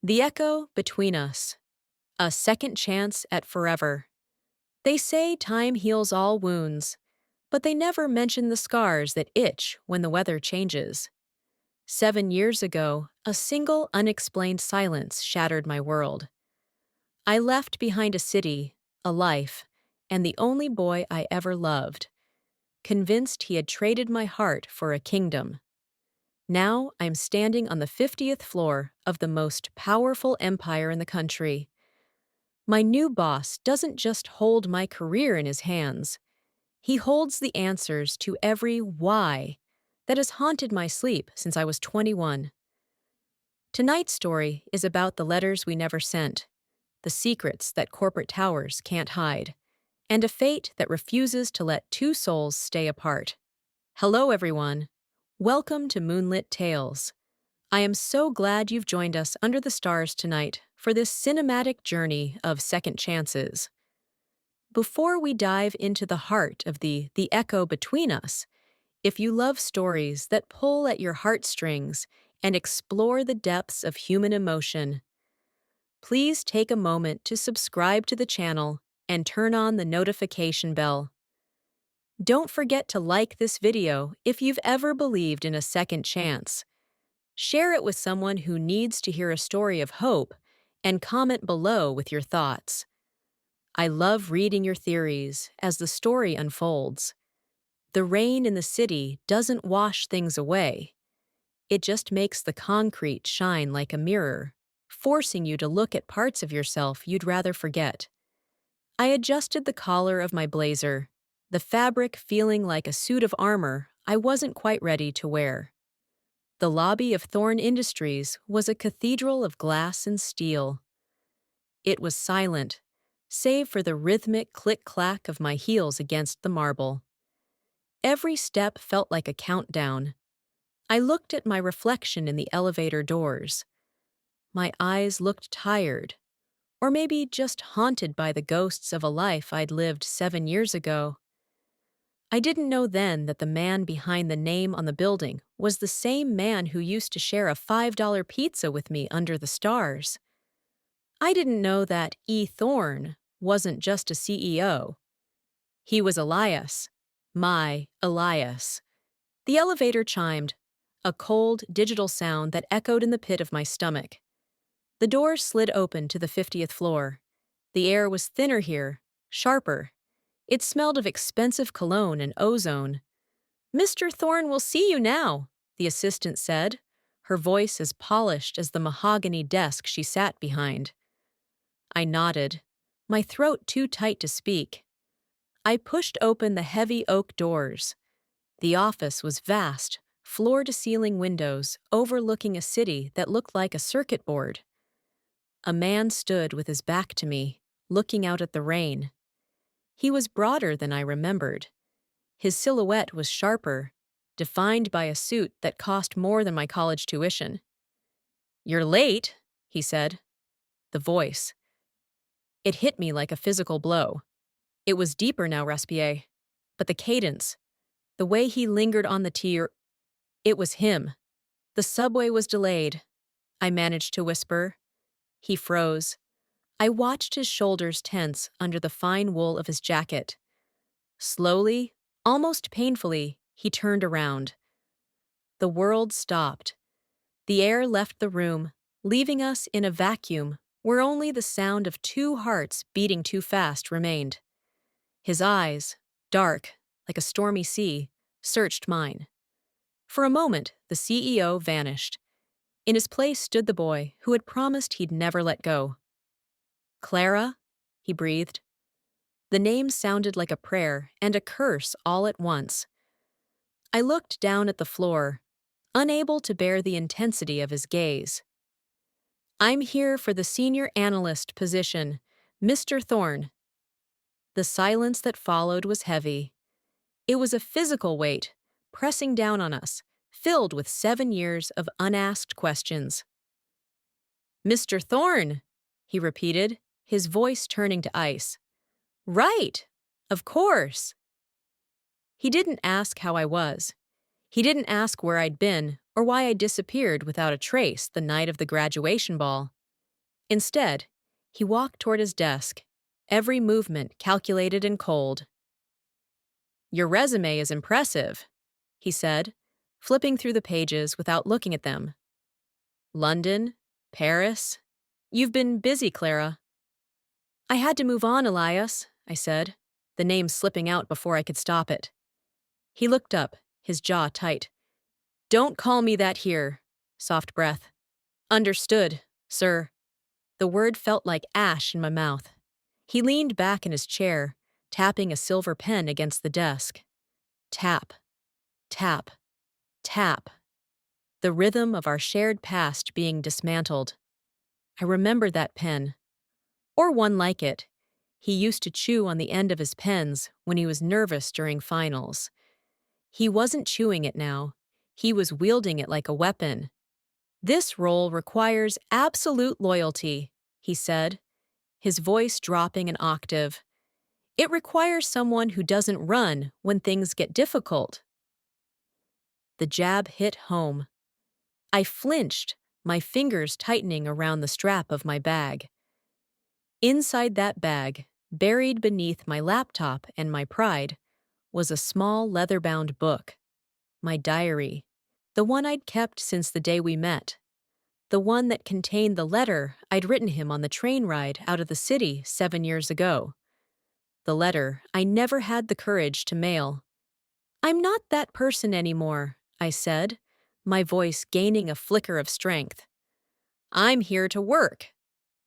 The echo between us. A second chance at forever. They say time heals all wounds, but they never mention the scars that itch when the weather changes. 7 years ago, a single unexplained silence shattered my world. I left behind a city, a life, and the only boy I ever loved, convinced he had traded my heart for a kingdom. Now I'm standing on the 50th floor of the most powerful empire in the country. My new boss doesn't just hold my career in his hands. He holds the answers to every why that has haunted my sleep since I was 21. Tonight's story is about the letters we never sent, the secrets that corporate towers can't hide, and a fate that refuses to let two souls stay apart. Hello, everyone. Welcome to Moonlit Tales. I am so glad you've joined us under the stars tonight for this cinematic journey of second chances. Before we dive into the heart of the echo between us, if you love stories that pull at your heartstrings and explore the depths of human emotion, please take a moment to subscribe to the channel and turn on the notification bell. Don't forget to like this video if you've ever believed in a second chance. Share it with someone who needs to hear a story of hope, and comment below with your thoughts. I love reading your theories as the story unfolds. The rain in the city doesn't wash things away. It just makes the concrete shine like a mirror, forcing you to look at parts of yourself you'd rather forget. I adjusted the collar of my blazer, the fabric feeling like a suit of armor I wasn't quite ready to wear. The lobby of Thorne Industries was a cathedral of glass and steel. It was silent, save for the rhythmic click-clack of my heels against the marble. Every step felt like a countdown. I looked at my reflection in the elevator doors. My eyes looked tired, or maybe just haunted by the ghosts of a life I'd lived 7 years ago. I didn't know then that the man behind the name on the building was the same man who used to share a $5 pizza with me under the stars. I didn't know that E. Thorne wasn't just a CEO. He was Elias, my Elias. The elevator chimed, a cold, digital sound that echoed in the pit of my stomach. The door slid open to the 50th floor. The air was thinner here, sharper. It smelled of expensive cologne and ozone. "Mr. Thorne will see you now," the assistant said, her voice as polished as the mahogany desk she sat behind. I nodded, my throat too tight to speak. I pushed open the heavy oak doors. The office was vast, floor-to-ceiling windows overlooking a city that looked like a circuit board. A man stood with his back to me, looking out at the rain. He was broader than I remembered. His silhouette was sharper, defined by a suit that cost more than my college tuition. "You're late," he said. The voice. It hit me like a physical blow. It was deeper now, Raspier. But the cadence, the way he lingered on the tier, it was him. "The subway was delayed," I managed to whisper. He froze. I watched his shoulders tense under the fine wool of his jacket. Slowly, almost painfully, he turned around. The world stopped. The air left the room, leaving us in a vacuum where only the sound of two hearts beating too fast remained. His eyes, dark, like a stormy sea, searched mine. For a moment, the CEO vanished. In his place stood the boy who had promised he'd never let go. "Clara?" he breathed. The name sounded like a prayer and a curse all at once. I looked down at the floor, unable to bear the intensity of his gaze. "I'm here for the senior analyst position, Mr. Thorne." The silence that followed was heavy. It was a physical weight, pressing down on us, filled with 7 years of unasked questions. "Mr. Thorne," he repeated, his voice turning to ice. "Right, of course." He didn't ask how I was. He didn't ask where I'd been or why I disappeared without a trace the night of the graduation ball. Instead, he walked toward his desk, every movement calculated and cold. "Your resume is impressive," he said, flipping through the pages without looking at them. "London, Paris. You've been busy, Clara." "I had to move on, Elias," I said, the name slipping out before I could stop it. He looked up, his jaw tight. "Don't call me that here." Soft breath. "Understood, sir." The word felt like ash in my mouth. He leaned back in his chair, tapping a silver pen against the desk. Tap, tap, tap. The rhythm of our shared past being dismantled. I remembered that pen. Or one like it. He used to chew on the end of his pens when he was nervous during finals. He wasn't chewing it now. He was wielding it like a weapon. "This role requires absolute loyalty," he said, his voice dropping an octave. "It requires someone who doesn't run when things get difficult." The jab hit home. I flinched, my fingers tightening around the strap of my bag. Inside that bag, buried beneath my laptop and my pride, was a small leather-bound book. My diary. The one I'd kept since the day we met. The one that contained the letter I'd written him on the train ride out of the city 7 years ago. The letter I never had the courage to mail. "I'm not that person anymore," I said, my voice gaining a flicker of strength. "I'm here to work,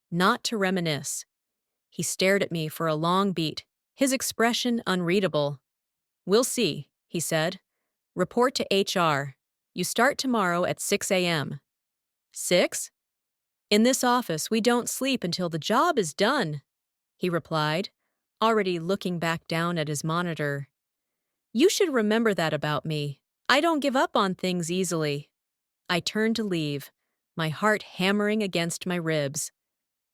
not to reminisce." He stared at me for a long beat, his expression unreadable. "We'll see," he said. "Report to HR. You start tomorrow at 6 a.m. 6? In this office, we don't sleep until the job is done," he replied, already looking back down at his monitor. "You should remember that about me. I don't give up on things easily." I turned to leave, my heart hammering against my ribs.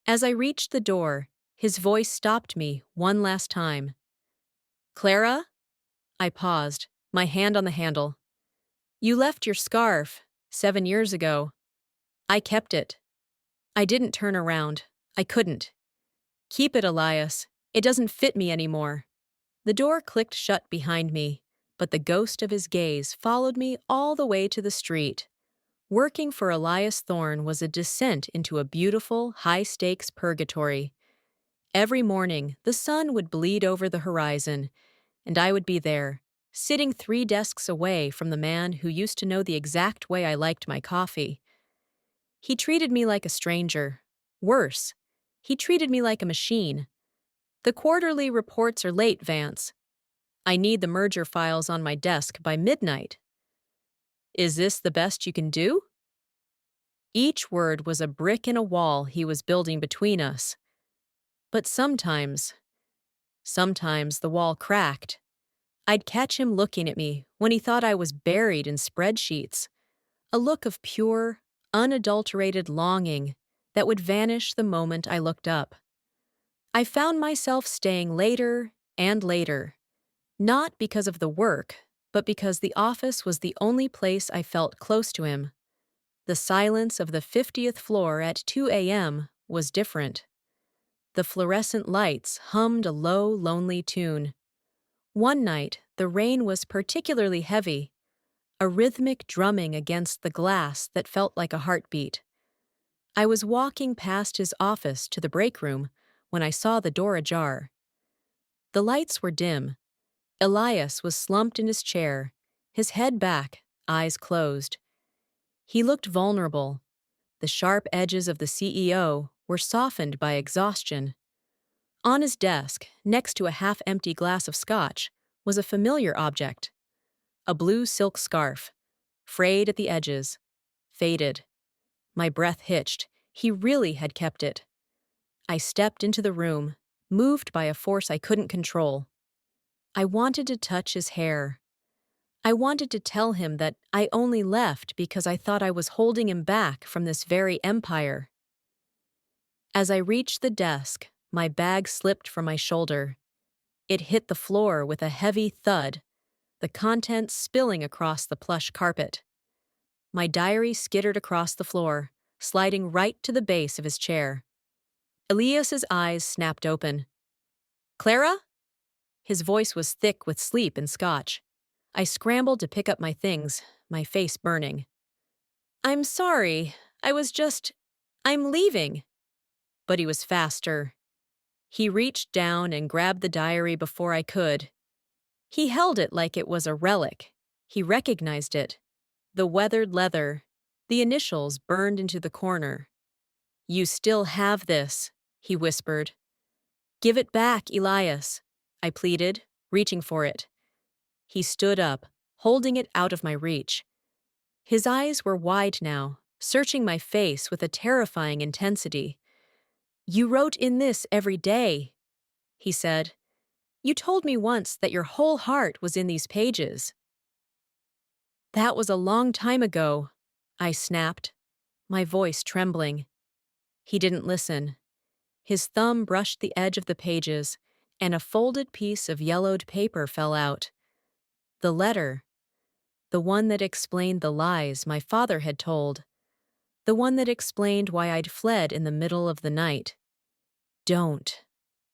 As I reached the door, his voice stopped me one last time. "Clara?" I paused, my hand on the handle. "You left your scarf 7 years ago." I kept it. I didn't turn around. I couldn't. "Keep it, Elias. It doesn't fit me anymore." The door clicked shut behind me, but the ghost of his gaze followed me all the way to the street. Working for Elias Thorne was a descent into a beautiful, high-stakes purgatory. Every morning, the sun would bleed over the horizon, and I would be there, sitting 3 desks away from the man who used to know the exact way I liked my coffee. He treated me like a stranger. Worse, he treated me like a machine. "The quarterly reports are late, Vance. I need the merger files on my desk by midnight." "Is this the best you can do?" Each word was a brick in a wall he was building between us. But sometimes the wall cracked. I'd catch him looking at me when he thought I was buried in spreadsheets, a look of pure, unadulterated longing that would vanish the moment I looked up. I found myself staying later and later, not because of the work, but because the office was the only place I felt close to him. The silence of the 50th floor at 2 a.m. was different. The fluorescent lights hummed a low, lonely tune. One night, the rain was particularly heavy, a rhythmic drumming against the glass that felt like a heartbeat. I was walking past his office to the break room when I saw the door ajar. The lights were dim. Elias was slumped in his chair, his head back, eyes closed. He looked vulnerable. The sharp edges of the CEO were softened by exhaustion. On his desk, next to a half-empty glass of scotch, was a familiar object. A blue silk scarf, frayed at the edges, faded. My breath hitched. He really had kept it. I stepped into the room, moved by a force I couldn't control. I wanted to touch his hair. I wanted to tell him that I only left because I thought I was holding him back from this very empire. As I reached the desk, my bag slipped from my shoulder. It hit the floor with a heavy thud, the contents spilling across the plush carpet. My diary skittered across the floor, sliding right to the base of his chair. Elias's eyes snapped open. Clara? His voice was thick with sleep and scotch. I scrambled to pick up my things, my face burning. I'm sorry. I'm leaving. But he was faster. He reached down and grabbed the diary before I could. He held it like it was a relic. He recognized it. The weathered leather, the initials burned into the corner. You still have this, he whispered. Give it back, Elias, I pleaded, reaching for it. He stood up, holding it out of my reach. His eyes were wide now, searching my face with a terrifying intensity. You wrote in this every day, he said. You told me once that your whole heart was in these pages. That was a long time ago, I snapped, my voice trembling. He didn't listen. His thumb brushed the edge of the pages, and a folded piece of yellowed paper fell out. The letter. The one that explained the lies my father had told. The one that explained why I'd fled in the middle of the night. Don't,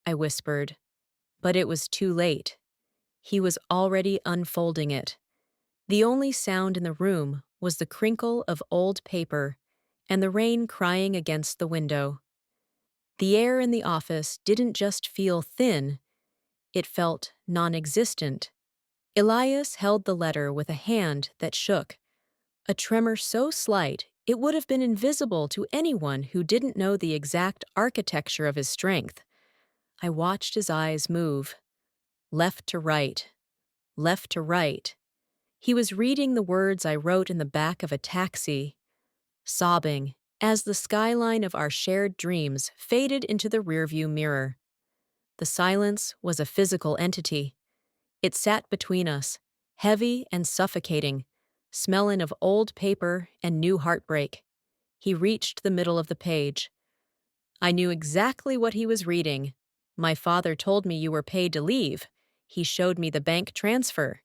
I whispered. But it was too late. He was already unfolding it. The only sound in the room was the crinkle of old paper and the rain crying against the window. The air in the office didn't just feel thin, it felt non-existent. Elias held the letter with a hand that shook, a tremor so slight it would have been invisible to anyone who didn't know the exact architecture of his strength. I watched his eyes move, left to right, left to right. He was reading the words I wrote in the back of a taxi, sobbing as the skyline of our shared dreams faded into the rearview mirror. The silence was a physical entity. It sat between us, heavy and suffocating, smelling of old paper and new heartbreak. He reached the middle of the page. I knew exactly what he was reading. My father told me you were paid to leave. He showed me the bank transfer.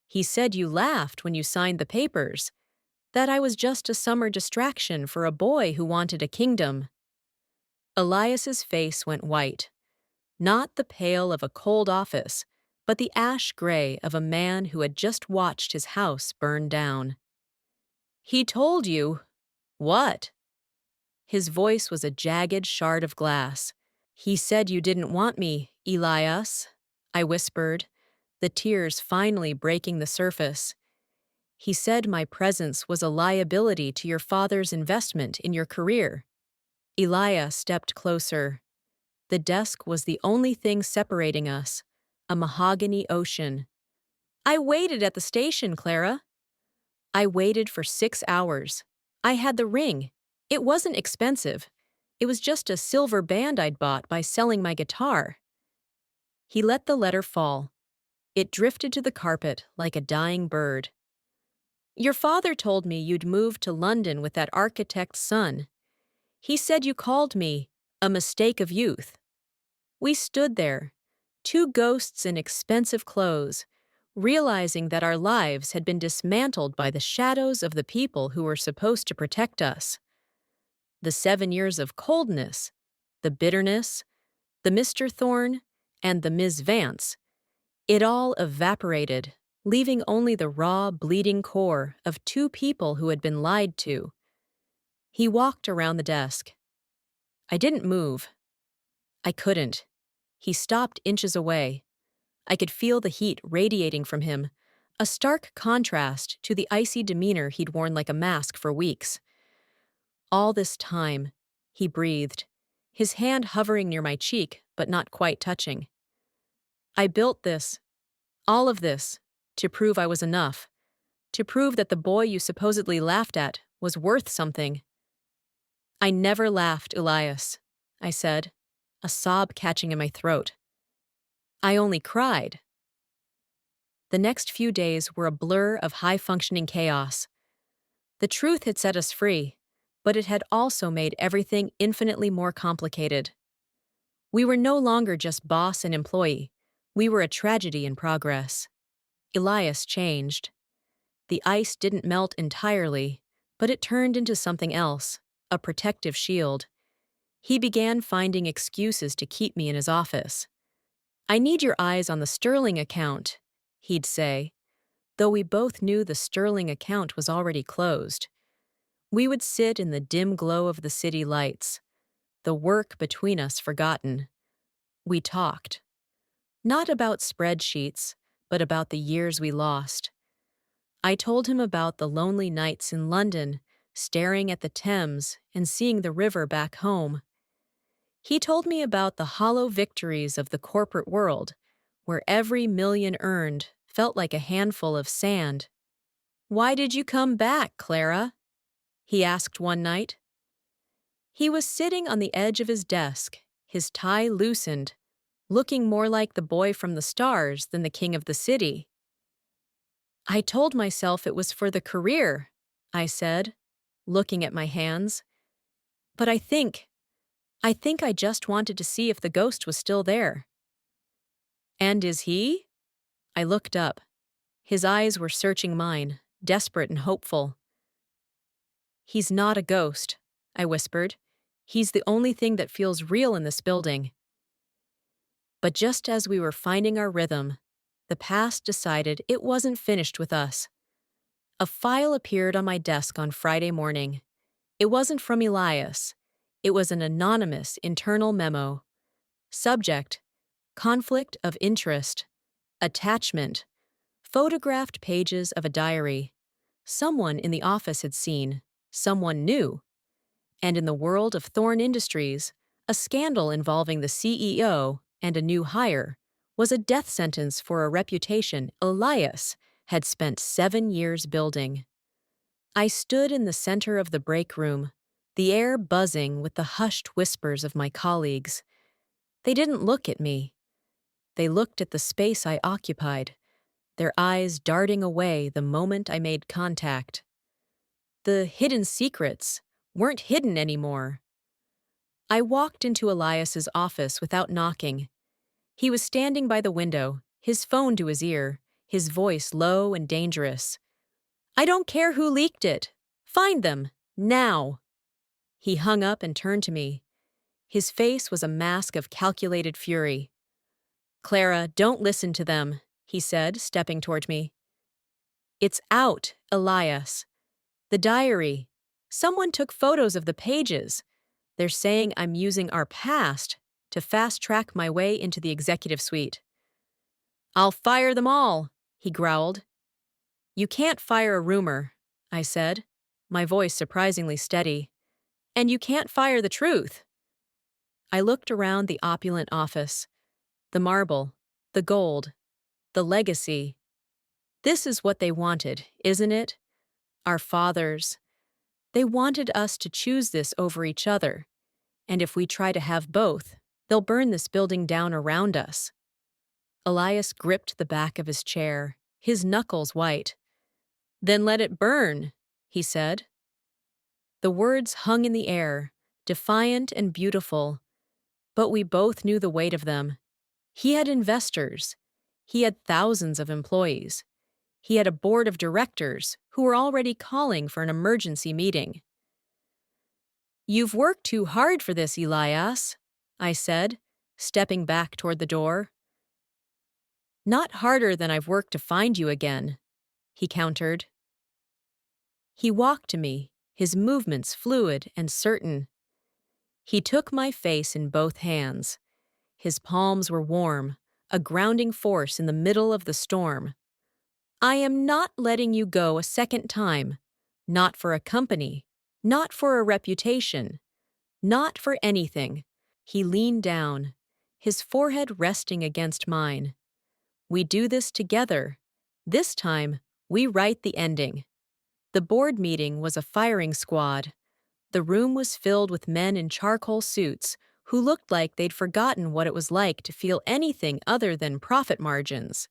He said you laughed when you signed the papers, that I was just a summer distraction for a boy who wanted a kingdom. Elias's face went white. Not the pale of a cold office, but the ash gray of a man who had just watched his house burn down. He told you. What? His voice was a jagged shard of glass. He said you didn't want me, Elias, I whispered, the tears finally breaking the surface. He said my presence was a liability to your father's investment in your career. Elias stepped closer. The desk was the only thing separating us, a mahogany ocean. I waited at the station, Clara. I waited for 6 hours. I had the ring. It wasn't expensive. It was just a silver band I'd bought by selling my guitar. He let the letter fall. It drifted to the carpet like a dying bird. Your father told me you'd moved to London with that architect's son. He said you called me a mistake of youth. We stood there, two ghosts in expensive clothes, realizing that our lives had been dismantled by the shadows of the people who were supposed to protect us. The 7 years of coldness, the bitterness, the Mr. Thorne, and the Ms. Vance, it all evaporated, leaving only the raw, bleeding core of two people who had been lied to. He walked around the desk. I didn't move. I couldn't. He stopped inches away. I could feel the heat radiating from him, a stark contrast to the icy demeanor he'd worn like a mask for weeks. All this time, he breathed, his hand hovering near my cheek but not quite touching. I built this, all of this, to prove I was enough, to prove that the boy you supposedly laughed at was worth something. I never laughed, Elias, I said, a sob catching in my throat. I only cried. The next few days were a blur of high-functioning chaos. The truth had set us free, but it had also made everything infinitely more complicated. We were no longer just boss and employee. We were a tragedy in progress. Elias changed. The ice didn't melt entirely, but it turned into something else, a protective shield. He began finding excuses to keep me in his office. "I need your eyes on the Sterling account," he'd say, though we both knew the Sterling account was already closed. We would sit in the dim glow of the city lights, the work between us forgotten. We talked. Not about spreadsheets, but about the years we lost. I told him about the lonely nights in London, staring at the Thames and seeing the river back home. He told me about the hollow victories of the corporate world, where every million earned felt like a handful of sand. "Why did you come back, Clara?" he asked one night. He was sitting on the edge of his desk, his tie loosened, looking more like the boy from the stars than the king of the city. "I told myself it was for the career," I said, looking at my hands. "But I think I just wanted to see if the ghost was still there." "And is he?" I looked up. His eyes were searching mine, desperate and hopeful. "He's not a ghost," I whispered. "He's the only thing that feels real in this building." But just as we were finding our rhythm, the past decided it wasn't finished with us. A file appeared on my desk on Friday morning. It wasn't from Elias. It was an anonymous internal memo. Subject: conflict of interest. Attachment: photographed pages of a diary. Someone in the office had seen. Someone new. And in the world of Thorne Industries, a scandal involving the CEO and a new hire was a death sentence for a reputation Elias had spent 7 years building. I stood in the center of the break room, the air buzzing with the hushed whispers of my colleagues. They didn't look at me. They looked at the space I occupied, their eyes darting away the moment I made contact. The hidden secrets weren't hidden anymore. I walked into Elias's office without knocking. He was standing by the window, his phone to his ear, his voice low and dangerous. "I don't care who leaked it. Find them, now." He hung up and turned to me. His face was a mask of calculated fury. "Clara, don't listen to them," he said, stepping toward me. "It's out, Elias. The diary. Someone took photos of the pages. They're saying I'm using our past to fast-track my way into the executive suite." "I'll fire them all," he growled. "You can't fire a rumor," I said, my voice surprisingly steady. "And you can't fire the truth." I looked around the opulent office. The marble, the gold, the legacy. This is what they wanted, isn't it? Our fathers. They wanted us to choose this over each other. And if we try to have both, they'll burn this building down around us. Elias gripped the back of his chair, his knuckles white. "Then let it burn," he said. The words hung in the air, defiant and beautiful, but we both knew the weight of them. He had investors. He had thousands of employees. He had a board of directors who were already calling for an emergency meeting. "You've worked too hard for this, Elias," I said, stepping back toward the door. "Not harder than I've worked to find you again," he countered. He walked to me, his movements fluid and certain. He took my face in both hands. His palms were warm, a grounding force in the middle of the storm. "I am not letting you go a second time. Not for a company. Not for a reputation. Not for anything." He leaned down, his forehead resting against mine. "We do this together. This time, we write the ending." The board meeting was a firing squad. The room was filled with men in charcoal suits who looked like they'd forgotten what it was like to feel anything other than profit margins.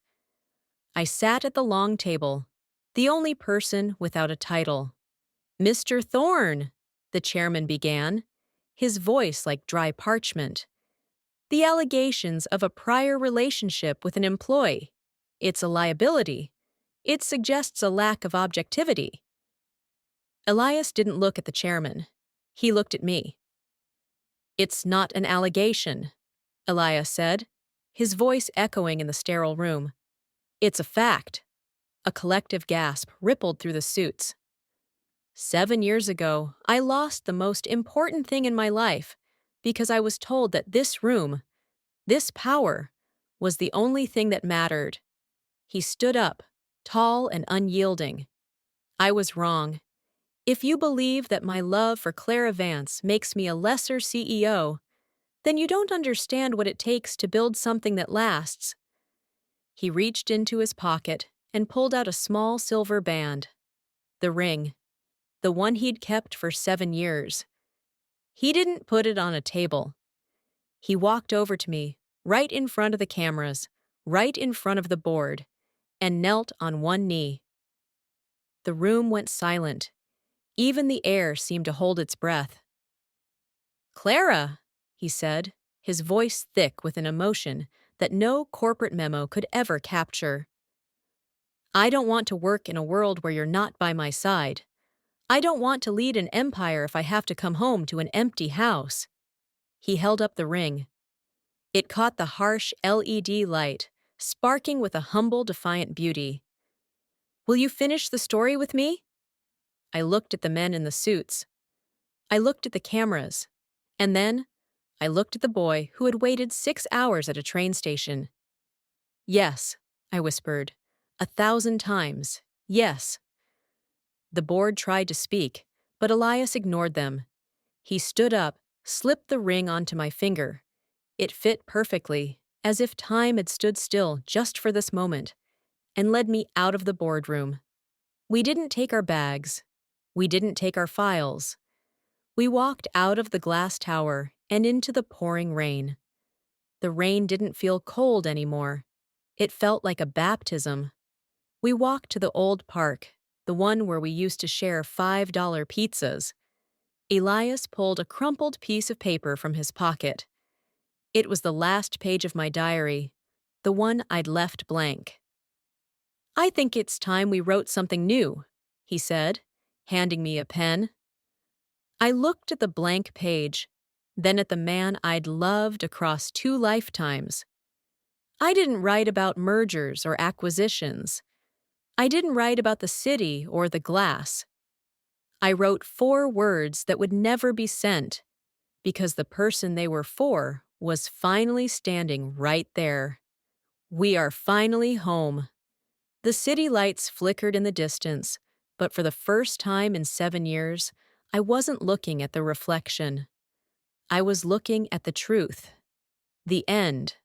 I sat at the long table, the only person without a title. "Mr. Thorne," the chairman began, his voice like dry parchment. "The allegations of a prior relationship with an employee. It's a liability. It suggests a lack of objectivity." Elias didn't look at the chairman. He looked at me. It's not an allegation, Elias said, his voice echoing in the sterile room. It's a fact. A collective gasp rippled through the suits. 7 years ago, I lost the most important thing in my life because I was told that this room, this power, was the only thing that mattered. He stood up, tall and unyielding. I was wrong. If you believe that my love for Clara Vance makes me a lesser CEO, then you don't understand what it takes to build something that lasts. He reached into his pocket and pulled out a small silver band. The ring. The one he'd kept for 7 years. He didn't put it on a table. He walked over to me, right in front of the cameras, right in front of the board, and knelt on one knee. The room went silent. Even the air seemed to hold its breath. "Clara," he said, his voice thick with an emotion that no corporate memo could ever capture. "I don't want to work in a world where you're not by my side. I don't want to lead an empire if I have to come home to an empty house." He held up the ring. It caught the harsh LED light, sparking with a humble, defiant beauty. "Will you finish the story with me?" I looked at the men in the suits. I looked at the cameras. And then, I looked at the boy who had waited 6 hours at a train station. "Yes," I whispered, 1,000 times, "yes." The board tried to speak, but Elias ignored them. He stood up, slipped the ring onto my finger. It fit perfectly, as if time had stood still just for this moment, and led me out of the boardroom. We didn't take our bags. We didn't take our files. We walked out of the glass tower and into the pouring rain. The rain didn't feel cold anymore. It felt like a baptism. We walked to the old park, the one where we used to share $5 pizzas. Elias pulled a crumpled piece of paper from his pocket. It was the last page of my diary, the one I'd left blank. "I think it's time we wrote something new," he said, handing me a pen. I looked at the blank page, then at the man I'd loved across 2 lifetimes. I didn't write about mergers or acquisitions. I didn't write about the city or the glass. I wrote 4 words that would never be sent, because the person they were for was finally standing right there. We are finally home. The city lights flickered in the distance, but for the first time in 7 years, I wasn't looking at the reflection. I was looking at the truth. The end.